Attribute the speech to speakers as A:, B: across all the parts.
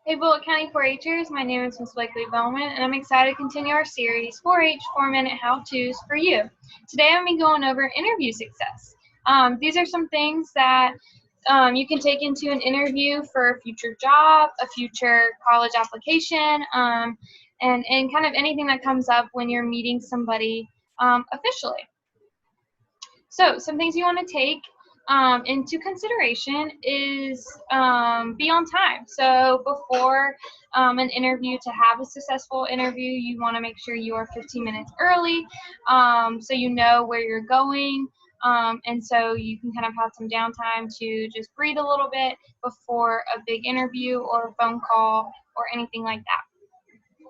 A: Hey Bullitt County 4-Hers, my name is Ms. Blakely Bowman, and I'm excited to continue our series 4-H 4-minute how-tos for you. Today I'm going to be going over interview success. These are some things that you can take into an interview for a future job, a future college application, and kind of anything that comes up when you're meeting somebody officially. So some things you want to take into consideration is be on time. So before an interview, to have a successful interview, you want to make sure you are 15 minutes early, so you know where you're going, and so you can kind of have some downtime to just breathe a little bit before a big interview or a phone call or anything like that.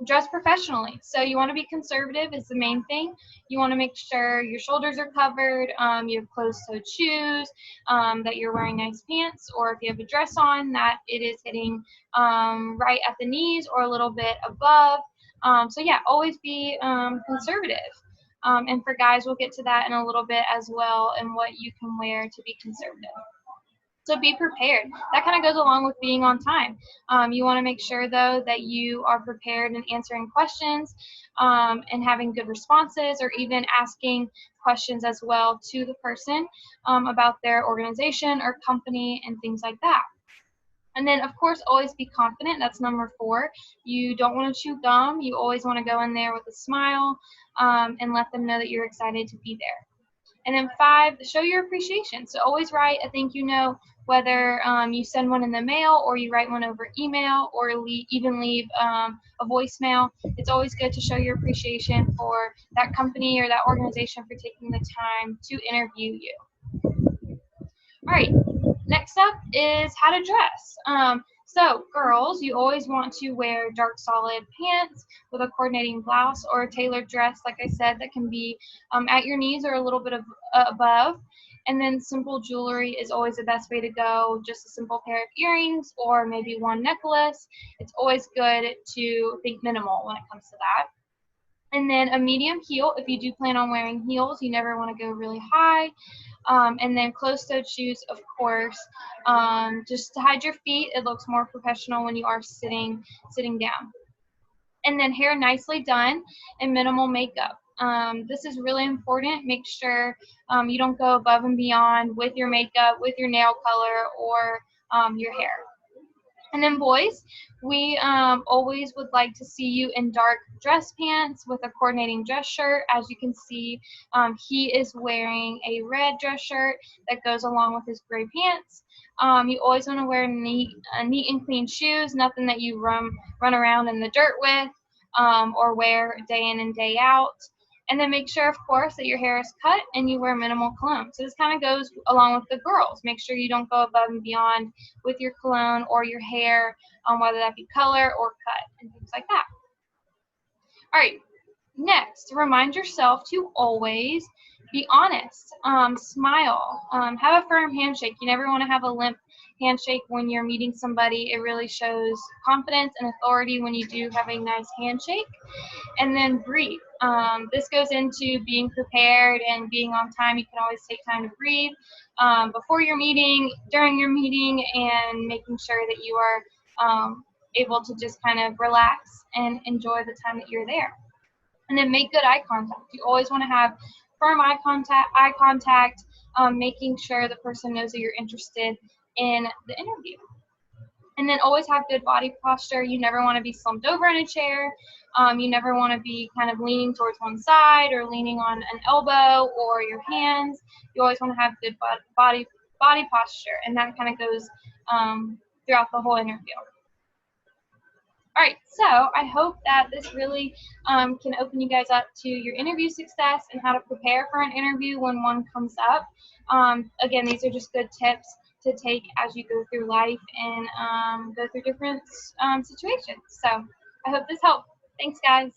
A: Dress professionally. So you want to be conservative is the main thing. You want to make sure your shoulders are covered, you have closed-toed shoes, that you're wearing nice pants, or if you have a dress on, that it is hitting right at the knees or a little bit above. So yeah, always be conservative. And for guys, we'll get to that in a little bit as well, and what you can wear to be conservative. So be prepared. That kind of goes along with being on time. You want to make sure, though, that you are prepared in answering questions and having good responses, or even asking questions as well to the person about their organization or company and things like that. And then, of course, always be confident. That's number 4. You don't want to chew gum. You always want to go in there with a smile and let them know that you're excited to be there. And then 5, show your appreciation. So always write a thank you note, whether you send one in the mail or you write one over email, or even leave a voicemail. It's always good to show your appreciation for that company or that organization for taking the time to interview you. All right, next up is how to dress. So girls, you always want to wear dark solid pants with a coordinating blouse or a tailored dress, like I said, that can be at your knees or a little bit of above. And then simple jewelry is always the best way to go. Just a simple pair of earrings or maybe one necklace. It's always good to think minimal when it comes to that. And then a medium heel, if you do plan on wearing heels, you never want to go really high. And then closed-toed shoes, of course, just to hide your feet. It looks more professional when you are sitting down. And then hair nicely done and minimal makeup. This is really important. Make sure you don't go above and beyond with your makeup, with your nail color, or your hair. And then boys, we always would like to see you in dark dress pants with a coordinating dress shirt. As you can see, he is wearing a red dress shirt that goes along with his gray pants. You always want to wear neat and clean shoes, nothing that you run around in the dirt with, or wear day in and day out. And then make sure, of course, that your hair is cut and you wear minimal cologne. So this kind of goes along with the girls. Make sure you don't go above and beyond with your cologne or your hair, whether that be color or cut and things like that. All right, next, remind yourself to always be honest. Smile. Have a firm handshake. You never want to have a limp handshake when you're meeting somebody. It really shows confidence and authority when you do have a nice handshake. And then breathe. This goes into being prepared and being on time. You can always take time to breathe before your meeting, during your meeting, and making sure that you are able to just kind of relax and enjoy the time that you're there. And then make good eye contact. You always want to have firm eye contact, making sure the person knows that you're interested in the interview. And then always have good body posture. You never want to be slumped over in a chair. You never want to be kind of leaning towards one side or leaning on an elbow or your hands. You always want to have good body posture, and that kind of goes throughout the whole interview. All right, so I hope that this really can open you guys up to your interview success and how to prepare for an interview when one comes up. Again, these are just good tips to take as you go through life and go through different situations. So I hope this helped. Thanks, guys.